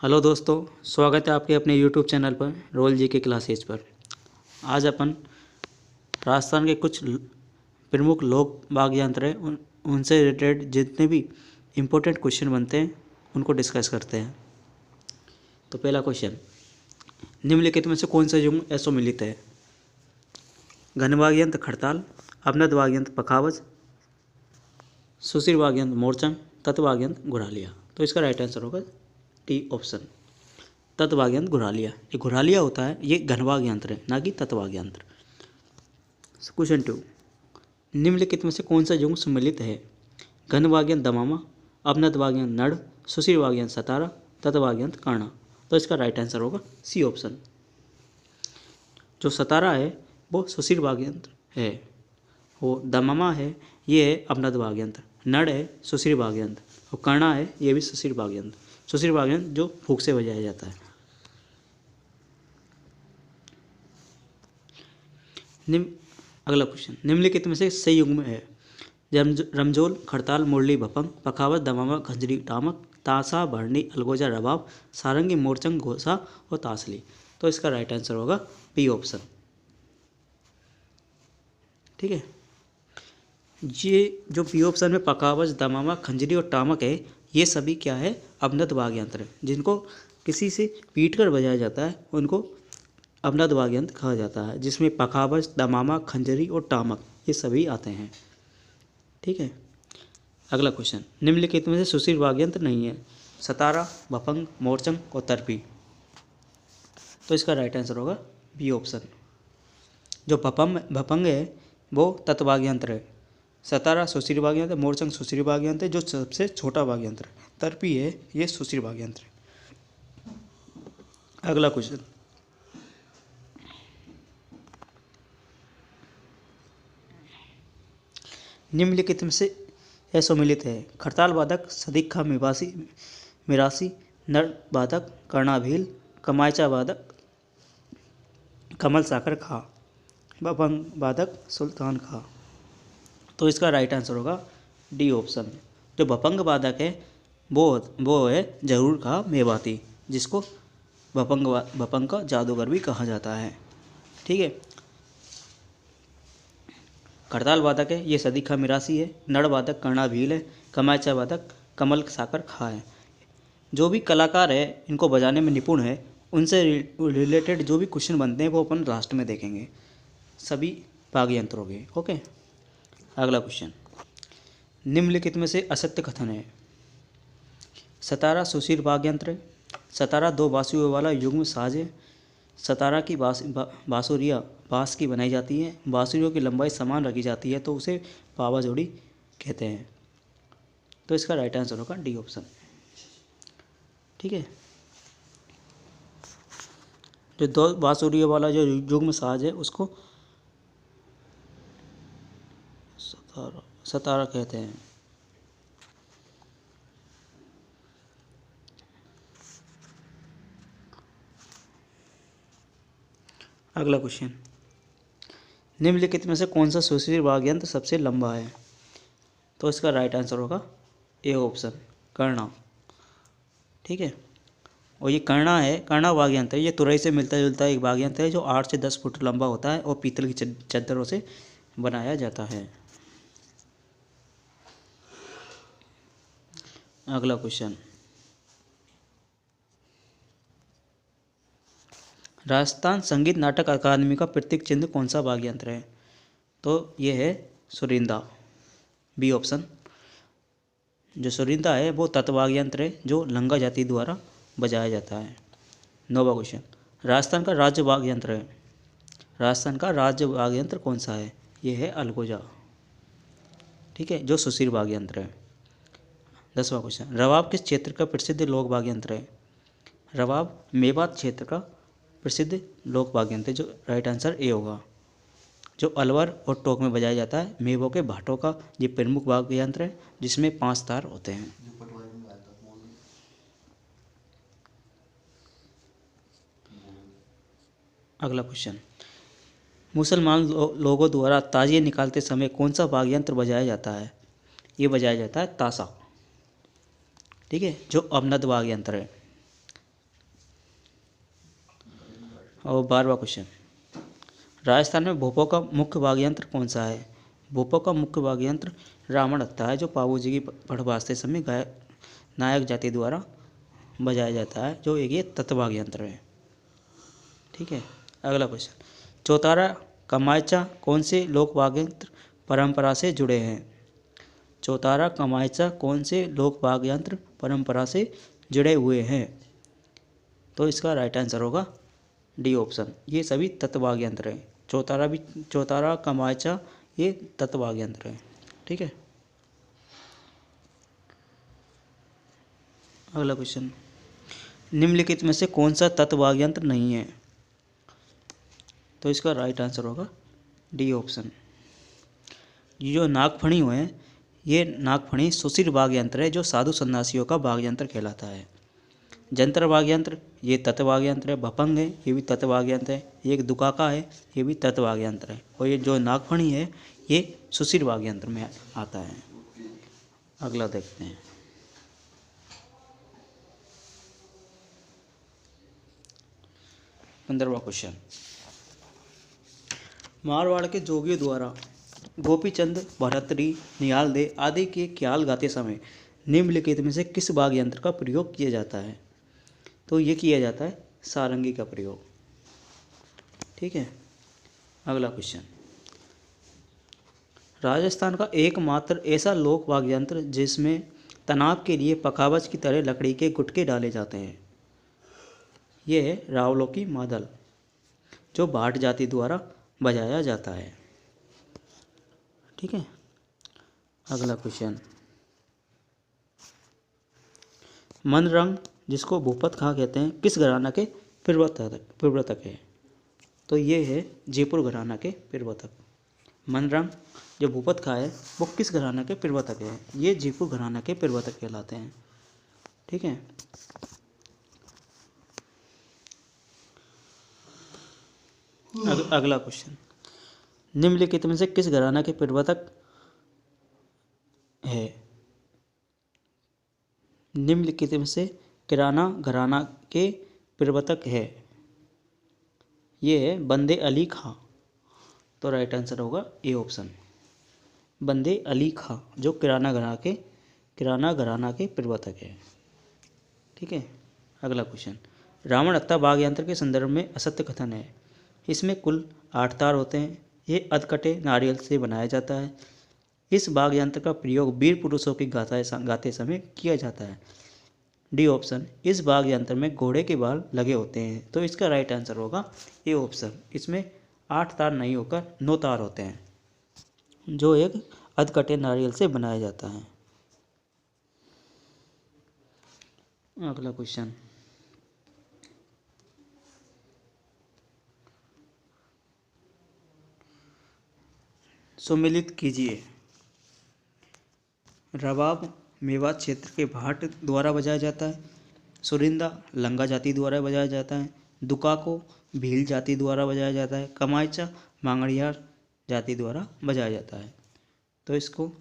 Hello दोस्तों, स्वागत है आपके अपने यूट्यूब चैनल पर रोल जी के क्लासेज पर। आज अपन राजस्थान के कुछ प्रमुख लोक वाद्य यंत्र हैं उनसे रिलेटेड जितने भी इम्पोर्टेंट क्वेश्चन बनते हैं उनको डिस्कस करते हैं। तो पहला क्वेश्चन, निम्नलिखित में से कौन सा युग्म असम्मिलित है? घन वाद्य यंत्र खड़ताल, अवनद वाद्य यंत्र पखावज, सुशिर वाद्य यंत्र मोरचंग, तत्व वाद्य यंत्र घुरालिया। तो इसका राइट आंसर होगा टी ऑप्शन, तत्व वाद्य यंत्र घुरालिया। ये घुरालिया होता है, ये घन वाद्य यंत्र है, ना कि तत्व वाद्य यंत्र। क्वेश्चन 2, निम्नलिखित में से कौन सा युग्म सम्मिलित है? घन वाद्य यंत्र दमामा, अवनद वाद्य यंत्र नड़, सुशिर वाद्य यंत्र सतारा, तत्व वाद्य यंत्र कर्णा। तो इसका राइट आंसर होगा सी ऑप्शन। जो सतारा है वो सुशिर वाद्य यंत्र है, वो दमामा है ये है अवनद वाद्य यंत्र, नड़ है सुशिर वाद्य यंत्र और कर्णा है ये भी सुशिर वाद्य यंत्र। सुशिर वाद्य यंत्र जो फूंक से बजाया जाता है। अगला क्वेश्चन, निम्नलिखित में से सही युग्म है? रमजोल, खड़ताल, मुरली, भपंग, पखावज, दमामा, खंजरी, टामक, तासा, भरनी, अलगोजा, रबाब, सारंगी, मोरचंग, घोसा और तासली। तो इसका राइट आंसर होगा बी ऑप्शन। ठीक है, ये जो बी ऑप्शन में पखावज, दमामा, खंजरी और टामक है ये सभी क्या है? अवनद वाद्य यंत्र है, जिनको किसी से पीट कर बजाया जाता है उनको अवनद वाद्य यंत्र कहा जाता है, जिसमें पखावज, दमामा, खंजरी और टामक ये सभी आते हैं। ठीक है, अगला क्वेश्चन, निम्नलिखित में से सुशिर वाद्य यंत्र नहीं है? सतारा, भपंग, मोरचंग और तरपी। तो इसका राइट आंसर होगा बी ऑप्शन। जो भपंग है वो तत्व वाद्य यंत्र है, सतारा सुशिर वाद्य यंत्र, मोरचंग सुशिर वाद्य यंत्र जो सबसे छोटा वाद्य यंत्र है, तरपी है ये सुशिर वाद्य यंत्र है। अगला क्वेश्चन, निम्नलिखित में से असम्मिलित है? खड़ताल वादक, सदीखा मिरासी, नर वादक कर्णाभील, कमायचा वादक कमल साकर खा, भपंग वादक सुल्तान खा। तो इसका राइट आंसर होगा डी ऑप्शन। जो भपंग वादक है वो है जरूर खा मेवाती, जिसको भपंग का जादूगर भी कहा जाता है। ठीक है, खड़ताल वादक है ये सदीखा मिरासी है, नड़ वादक कर्णाभील है, कमायचा वादक कमल साकर खा है। जो भी कलाकार है इनको बजाने में निपुण है उनसे रिलेटेड जो भी क्वेश्चन बनते हैं वो अपन लास्ट में देखेंगे, सभी वाद्य यंत्रों के। ओके, अगला क्वेश्चन, निम्नलिखित में से असत्य कथन है? सतारा सुशिर वाद्य यंत्र है, सतारा दो बांसुरियों वाला युग्म साज है, सतारा की बांसुरियाँ बाँस की बनाई जाती हैं, बांसुरियों की लंबाई समान रखी जाती है तो उसे पावा जोड़ी कहते हैं। तो इसका राइट आंसर होगा डी ऑप्शन। ठीक है, जो दो बांसुरियों वाला जो युग्म साज है उसको सतारा कहते हैं। अगला क्वेश्चन, निम्नलिखित में से कौन सा सुशिर वाद्य यंत्र सबसे लंबा है? तो इसका राइट आंसर होगा ए ऑप्शन, कर्णा। ठीक है, और ये कर्णा है, कर्णा वाद्य यंत्र है, ये तुरई से मिलता जुलता एक वाद्य यंत्र है जो 8 से 10 फुट लंबा होता है और पीतल की चद्दरों से बनाया जाता है। अगला क्वेश्चन, राजस्थान संगीत नाटक अकादमी का प्रतीक चिन्ह कौन सा वाद्य यंत्र है? तो ये है सुरिंदा, बी ऑप्शन। जो सुरिंदा है वो तत्व वाद्य यंत्र है जो लंगा जाति द्वारा बजाया जाता है। 9वां क्वेश्चन, राजस्थान का राज्य वाद्य यंत्र है? राजस्थान का राज्य वाद्य यंत्र कौन सा है? ये है अलगोजा। ठीक है, जो सुशिर वाद्य यंत्र है। 10वां क्वेश्चन, रबाब किस क्षेत्र का प्रसिद्ध लोक वाद्य यंत्र है? रबाब मेवात क्षेत्र का प्रसिद्ध लोक वाद्य यंत्र है, जो राइट आंसर ए होगा। जो अलवर और टोंक में बजाया जाता है, मेवों के भाटों का ये प्रमुख वाद्य यंत्र है जिसमें 5 तार होते हैं। अगला क्वेश्चन, मुसलमान लोगों द्वारा ताजिए निकालते समय कौन सा वाद्य यंत्र बजाया जाता है? ये बजाया जाता है ताशा। ठीक है, जो अवनद वाद्य यंत्र है। और 12वां क्वेश्चन, राजस्थान में भोपों का मुख्य वाद्य यंत्र कौन सा है? भोपों का मुख्य वाद्य यंत्र रावण हत्था है, जो पाबू जी की पढ़वाते समय नायक जाति द्वारा बजाया जाता है, जो एक ये तत्वाद्य यंत्र है। ठीक है। अगला क्वेश्चन, चौतारा कमायचा कौन से लोक वाद्य यंत्र परंपरा से जुड़े हैं? चौतारा कमायचा कौन से लोक वाद्य यंत्र परंपरा से जुड़े हुए हैं? तो इसका राइट आंसर होगा डी ऑप्शन, ये सभी तत्वाद्य यंत्र हैं। चौतारा कमायचा ये तत्वाद्य यंत्र है। ठीक है। अगला क्वेश्चन, निम्नलिखित में से कौन सा तत्वाद्य यंत्र नहीं है? तो इसका राइट आंसर होगा डी ऑप्शन, ये जो नागफणी है, ये नागफणी सुशिर वाद्य यंत्र है, जो साधु सन्यासियों का वाद्य यंत्र कहलाता है। जंतर वाद्य यंत्र ये तत्वाद्य यंत्र है। भपंग है, ये भी तत्वाद्य यंत्र है। एक दुकाका है, ये भी तत्वाद्य यंत्र है। और ये जो नागफणी है, ये सुशिर वाद्य यंत्र में आता है। अगला देखते हैं, 15वां क्वेश्चन, मारवाड़ के जोगियों द्वारा गोपीचंद, भरतरी, निहाल दे आदि के ख्याल गाते समय निम्नलिखित में से किस वाद्य यंत्र का प्रयोग किया जाता है? तो ये किया जाता है सारंगी का प्रयोग। ठीक है। अगला क्वेश्चन, राजस्थान का एकमात्र ऐसा लोक वाद्य यंत्र जिसमें तनाव के लिए पखावज की तरह लकड़ी के गुटके डाले जाते हैं, ये है रावलोकी मादल, जो भाट जाति द्वारा बजाया जाता है। ठीक है। अगला क्वेश्चन, मनरंग, जिसको भूपत खां कहते हैं, किस घराना के प्रवर्तक है? तो ये है जयपुर घराना के प्रवर्तक। मनरंग जो भूपत खां है, वो किस घराना के प्रवर्तक है? ये जयपुर घराना के प्रवर्तक कहलाते हैं। ठीक है। अगला क्वेश्चन, निम्नलिखित में से किस घराना के प्रवर्तक है? निम्नलिखित में से किराना घराना के प्रवर्तक है, ये है बंदे अली खां। तो राइट आंसर होगा ए ऑप्शन, बंदे अली खां, जो किराना घराना के प्रवर्तक है। ठीक है। अगला क्वेश्चन, रावण हत्था वाद्य यंत्र के संदर्भ में असत्य कथन है। इसमें कुल 8 तार होते हैं। ये अधकटे नारियल से बनाया जाता है। इस वाद्य यंत्र का प्रयोग वीर पुरुषों की गाते समय किया जाता है। डी ऑप्शन, इस वाद्य यंत्र में घोड़े के बाल लगे होते हैं। तो इसका राइट आंसर होगा ए ऑप्शन, इसमें 8 तार नहीं होकर 9 तार होते हैं, जो एक अधकटे नारियल से बनाया जाता है। अगला क्वेश्चन, सुमेलित कीजिए। रबाब मेवात क्षेत्र के भाट द्वारा बजाया जाता है। सुरिंदा लंगा जाति द्वारा बजाया जाता है। दुका को भील जाति द्वारा बजाया जाता है। कमायचा मांगड़ियार जाति द्वारा बजाया जाता है। तो इसको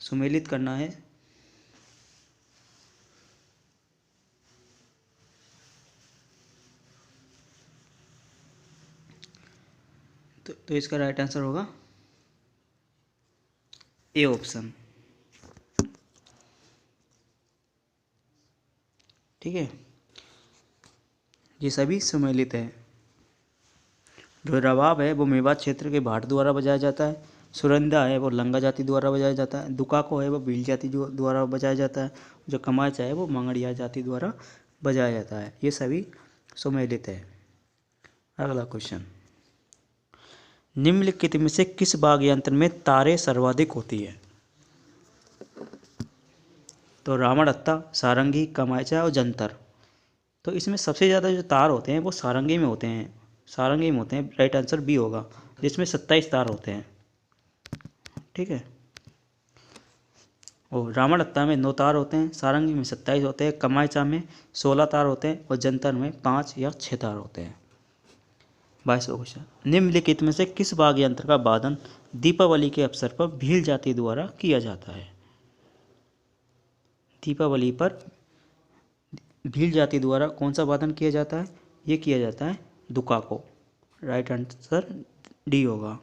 सुमेलित करना है। तो इसका राइट आंसर होगा ए ऑप्शन। ठीक है। ये सभी सुमेलित है। जो रबाब है वो मेवात क्षेत्र के भाट द्वारा बजाया जाता है। सुरंदा है वो लंगा जाति द्वारा बजाया जाता है। दुकाको है वो भील जाति द्वारा बजाया जाता है। जो कमाचा है वो मांगड़िया जाति द्वारा बजाया जाता है। ये सभी सुमेलित है। अगला क्वेश्चन, निम्नलिखित में से किस वाद्य यंत्र में तारे सर्वाधिक होती है? तो रावण हत्था, सारंगी, कमायचा और जंतर। तो इसमें सबसे ज़्यादा जो तार होते हैं वो सारंगी में होते हैं। राइट आंसर बी होगा, जिसमें 27 तार होते हैं। ठीक है। और रावण हत्था में 9 तार होते हैं, सारंगी में 27 होते हैं, कमायचा में 16 तार होते हैं और जंतर में 5 या 6 तार होते हैं। 22वां क्वेश्चन, निम्नलिखित में से किस वाद्य यंत्र का वादन दीपावली के अवसर पर भील जाति द्वारा किया जाता है? दीपावली पर भील जाति द्वारा कौन सा वादन किया जाता है? ये किया जाता है दुकाको। राइट आंसर डी होगा।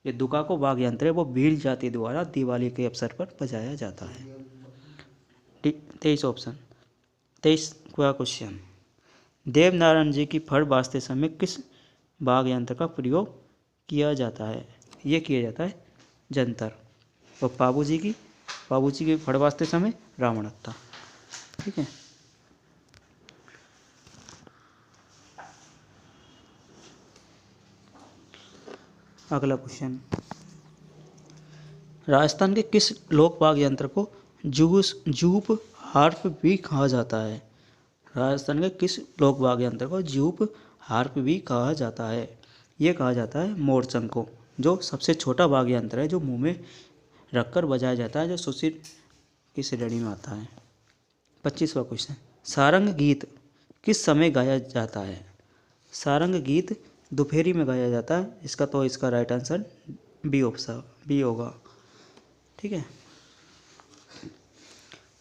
ये दुकाको वाद्य यंत्र है वो भील जाति द्वारा दिवाली के अवसर पर बजाया जाता है। 23 ऑप्शन। 23वां क्वेश्चन, देवनारायण जी की फड़ बाजते समय किस वाद्य यंत्र का प्रयोग किया जाता है? ये किया जाता है जंतर। और बाबू जी की फड़ बाजते समय रावणत्ता। ठीक है। अगला क्वेश्चन, राजस्थान के किस लोक वाद्य यंत्र को जूप हार्प भी कहा जाता है? राजस्थान के किस लोक वाद्य यंत्र को जूप हार्प भी कहा जाता है? ये कहा जाता है मोरचंग को, जो सबसे छोटा वाद्य यंत्र है जो मुंह में रखकर बजाया जाता है, जो सुशील की श्रेणी में आता है। 25वां क्वेश्चन, सारंग गीत किस समय गाया जाता है? सारंग गीत दोपहरी में गाया जाता है। इसका right answer B option B होगा। ठीक है।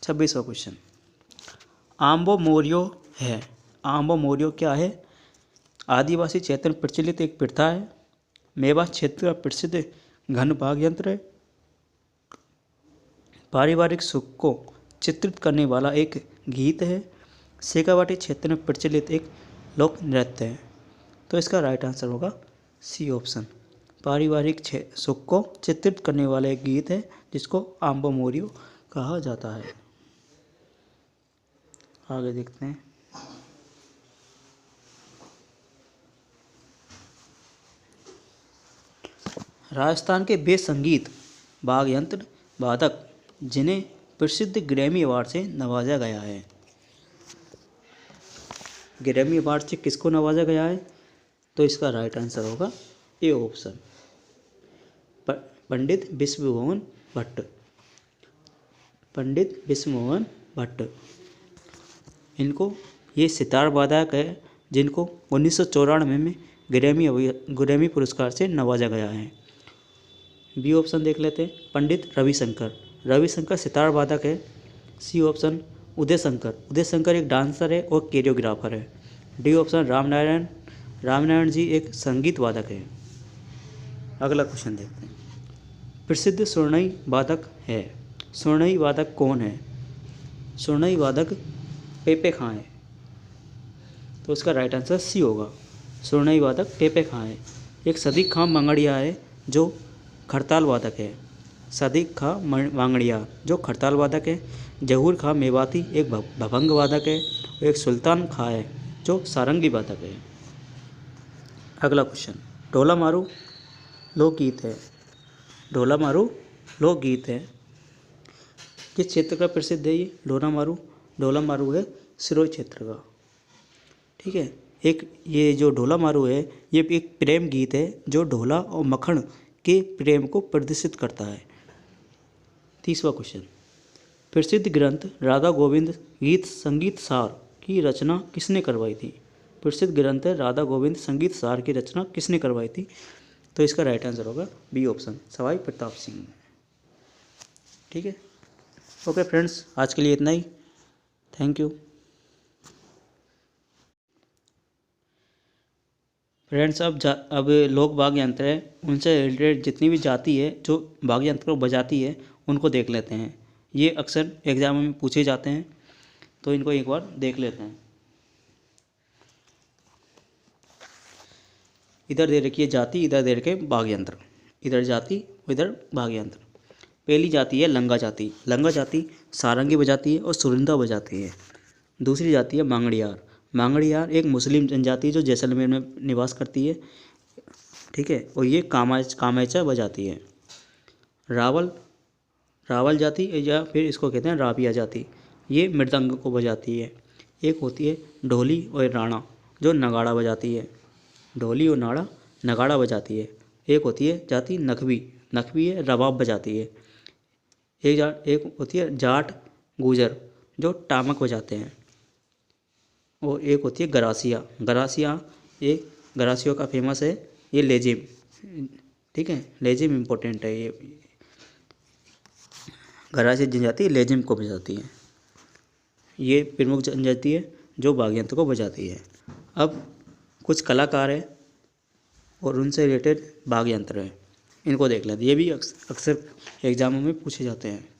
26वां क्वेश्चन, आम्बो मोरियो है। आम्बो मोरियो क्या है? आदिवासी क्षेत्र में प्रचलित एक प्रथा है। मेवात क्षेत्र का प्रसिद्ध घन वाद्य यंत्र है। पारिवारिक सुख को चित्रित करने वाला एक गीत है। शेखावाटी क्षेत्र में प्रचलित एक लोक नृत्य है। तो इसका राइट आंसर होगा सी ऑप्शन। पारिवारिक सुख को चित्रित करने वाला एक गीत है जिसको आम्बो मोरियो कहा जाता है। आगे देखते हैं। राजस्थान के वे संगीत वाद्य यंत्र वादक जिन्हें प्रसिद्ध ग्रैमी अवार्ड से नवाजा गया है। ग्रैमी अवार्ड से किसको नवाजा गया है? तो इसका राइट आंसर होगा ए ऑप्शन, पंडित विश्वमोहन भट्ट। पंडित विश्वमोहन भट्ट, इनको ये सितार वादक है जिनको 1994 में ग्रैमी पुरस्कार से नवाजा गया है। बी ऑप्शन देख लेते हैं, पंडित रविशंकर सितार वादक है। सी ऑप्शन उदय शंकर एक डांसर है और कोरियोग्राफर है। डी ऑप्शन रामनारायण जी एक संगीत वादक है। अगला क्वेश्चन देखते हैं। प्रसिद्ध सुरनई वादक है। सुरनई वादक कौन है? सुरनई वादक पेपे खां है। तो इसका राइट आंसर सी होगा। सुरनई वादक पेपे खां है। एक सदीक खां मंगड़िया है जो खड़ताल वादक है। सदीक खां मंगड़िया जो खड़ताल वादक है। जहूर खां मेवाती एक भभंग वादक है। और एक सुल्तान खां है जो सारंगी वादक है। अगला क्वेश्चन, ढोला मारू लोकगीत है। ढोला मारू लोकगीत है। किस क्षेत्र का प्रसिद्ध है ये ढोला मारू है सिरोही क्षेत्र का। ठीक है। एक ये जो ढोला मारू है ये एक प्रेम गीत है जो ढोला और मक्खन के प्रेम को प्रदर्शित करता है। 30वां क्वेश्चन, प्रसिद्ध ग्रंथ राधा गोविंद गीत संगीत सार की रचना किसने करवाई थी? प्रसिद्ध ग्रंथ है राधा गोविंद संगीत सार की रचना किसने करवाई थी? तो इसका राइट आंसर होगा बी ऑप्शन, सवाई प्रताप सिंह। ठीक है। ओके फ्रेंड्स, आज के लिए इतना ही। Thank you friends. अब लोक वाद्य यंत्र है उनसे रिलेटेड जितनी भी जाति है जो वाद्य यंत्र को बजाती है उनको देख लेते हैं। ये अक्सर एग्जाम में पूछे जाते हैं तो इनको एक बार देख लेते हैं। इधर दे रखी है जाति, इधर दे रखे वाद्य यंत्र। इधर जाति इधर वाद्य यंत्र। पहली जाति है लंगा जाति। लंगा जाति सारंगी बजाती है और सुरिंदा बजाती है। दूसरी जाति है मांगड़ियार। मांगड़ियार एक मुस्लिम जनजाति है जो जैसलमेर में निवास करती है। ठीक है। और ये कामायचा बजाती है। रावल जाति या फिर इसको कहते हैं राबिया जाति, ये मृदंग को बजाती है। एक होती है ढोली और राणा जो नगाड़ा बजाती है। ढोली और नाड़ा नगाड़ा बजाती है। एक होती है जाति नखवी है रबाब बजाती है। एक होती है जाट गुजर जो टामक बजाते हैं। और एक होती है गरासिया ये गरासियों का फेमस है ये लेजिम। ठीक है। लेजिम इम्पोर्टेंट है। ये गरासिया जनजाति लेजिम को बजाती है। ये प्रमुख जनजाति है जो वाद्य यंत्र को बजाती है। अब कुछ कलाकार हैं और उनसे रिलेटेड वाद्य यंत्र हैं, इनको देख लेते हैं। ये भी अक्सर एग्जामों में पूछे जाते हैं।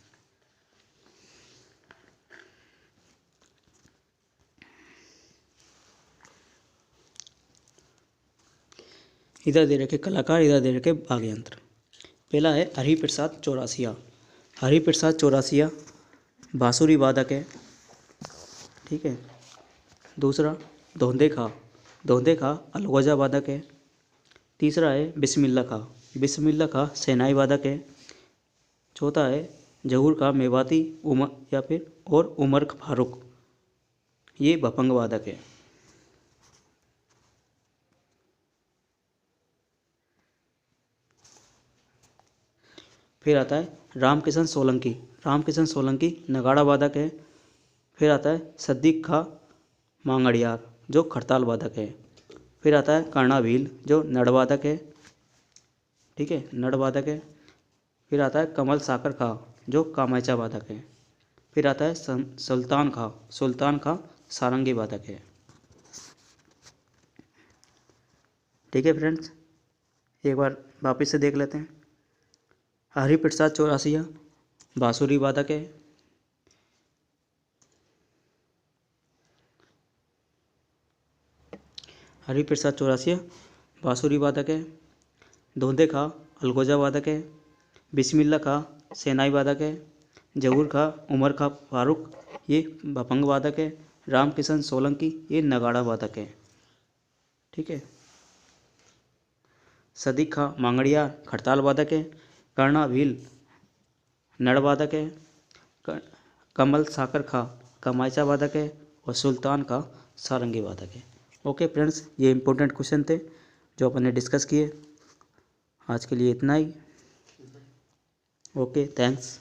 इधर दे रखे कलाकार, इधर दे रखे वाद्य यंत्र। पहला है हरिप्रसाद चौरासिया। हरिप्रसाद चौरासिया बांसुरी वादक है, ठीक है। दूसरा धोंदे खां, धोंदे खां अलगोजा वादक है। तीसरा है बिस्मिल्ला खां, बिस्मिल्ला खां शहनाई वादक है। चौथा है जहूर खां मेवाती उमर या फिर और उमर फारूक, ये भपंग वादक है। फिर आता है रामकिशन सोलंकी, रामकिशन सोलंकी नगाड़ा वादक है। फिर आता है सद्दीक खां मांगड़ियार जो खड़ताल वादक है। फिर आता है कर्णा भील जो नड़ वादक है, ठीक है, नड़ वादक है। फिर आता है कमल साकर खां जो कामायचा वादक है। फिर आता है सुल्तान खां, सुल्तान खां सारंगी वादक है। ठीक है फ्रेंड्स, एक बार वापस से देख लेते हैं। हरिप्रसाद चौरासिया बांसुरी वादक है। हरिप्रसाद चौरासिया बांसुरी वादक है। धोंदे खां अलगोजा वादक है। बिस्मिल्ला खां शहनाई वादक है। जहूर खां उमर खां फारूक, ये भपंग वादक है। रामकिशन सोलंकी ये नगाड़ा वादक है, ठीक है। सद्दीक खां मांगड़ियार खड़ताल वादक है। कर्णा भील नड़ वादक है। कमल साकर खां कमायचा वादक है और सुल्तान खां सारंगी वादक है। ओके फ्रेंड्स, ये इंपॉर्टेंट क्वेश्चन थे जो अपन ने डिस्कस किए। आज के लिए इतना ही। Okay, thanks.